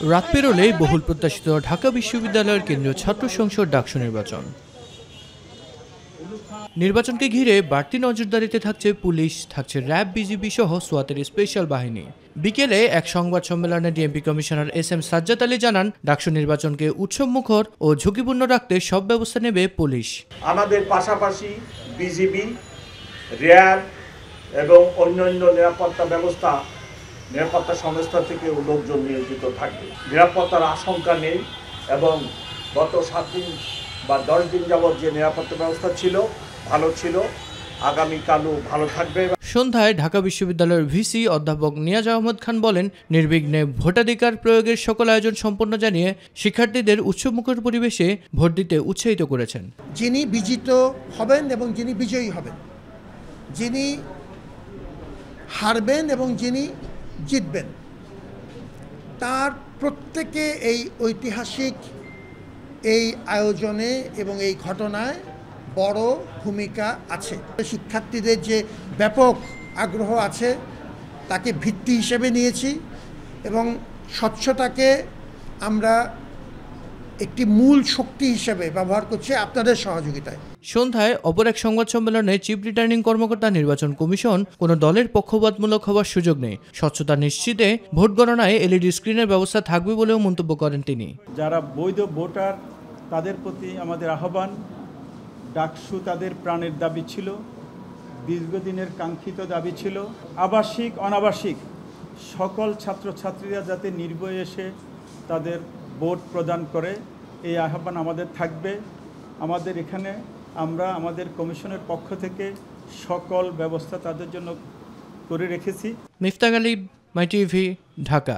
রাত পেরোলেই বহুল প্রত্যাশিত ঢাকা বিশ্ববিদ্যালয়ের কেন্দ্রীয় ছাত্র সংসদ ডাকসু নির্বাচনকে ঘিরে বাড়তি নজরদারিতে থাকছে পুলিশ, থাকছে র্যাব, বিজিবি সহ সোয়াতের স্পেশাল বাহিনী। বিকেলে এক সংবাদ সম্মেলনে DMP commissioner SM. Sajjad Ali জানান, ডাকসু নির্বাচনকে উৎসবমুখর ও ঝুঁকিপূর্ণ রাখতে সব ব্যবস্থা নেবে পুলিশ। আমাদের পাশাপাশি বিজিবি, র্যাব এবং অন্যান্য নিরাপত্তা সংস্থা থেকে লোকজন নিয়োজিত থাকবে। নিরাপত্তার আশঙ্কা নেই এবং গত 7 দিন বা 10 দিন যাবৎ যে নিরাপত্তা ব্যবস্থা ছিল ভালো ছিল, আগামীকালও ভালো থাকবে। সন্ধ্যায় ঢাকা বিশ্ববিদ্যালয়ের ভিসি অধ্যাপক নিয়াজ আহমদ খান বলেন, নির্বিঘ্নে ভোটাধিকার প্রয়োগের সকল আয়োজন সম্পন্ন জানিয়ে শিক্ষার্থীদের উৎসবমুখর পরিবেশে ভোট দিতে উৎসাহিত করেছেন। যিনি বিজিত হবেন এবং যিনি বিজয়ী হবেন, যিনি হারবেন এবং যিনি জিতবেন, তার প্রত্যেকে এই ঐতিহাসিক এই আয়োজনে এবং এই ঘটনায় বড় ভূমিকা আছে। শিক্ষার্থীদের যে ব্যাপক আগ্রহ আছে তাকে ভিত্তি হিসেবে নিয়েছি এবং স্বচ্ছতাকে আমরা একটি মূল শক্তি হিসেবে ব্যবহার করছি আপনাদের সহযোগিতায়। সন্ধ্যায় অপর এক সংবাদ সম্মেলনে চিফ রিটার্নিং কর্মকর্তা নির্বাচন কমিশন কোনো দলের পক্ষপাতমূলক হওয়ার সুযোগ নেই, স্বচ্ছতা নিশ্চিতে ভোট গণনায় এলইডি স্ক্রিনের ব্যবস্থা থাকবে বলেও মন্তব্য করেন তিনি। যারা বৈধ ভোটার তাদের প্রতি আমাদের আহ্বান, ডাকসু তাদের প্রাণের দাবি ছিল, দীর্ঘদিনের কাঙ্ক্ষিত দাবি ছিল। আবাসিক অনাবাসিক সকল ছাত্রছাত্রীরা যাতে নির্ভয়ে এসে তাদের ভোট প্রদান করে, এই আহ্বান আমাদের থাকবে। আমাদের এখানে আমরা আমাদের কমিশনের পক্ষ থেকে সকল ব্যবস্থা তাদের জন্য করে রেখেছি। মিফতাহ গালিব, মাই টিভি, ঢাকা।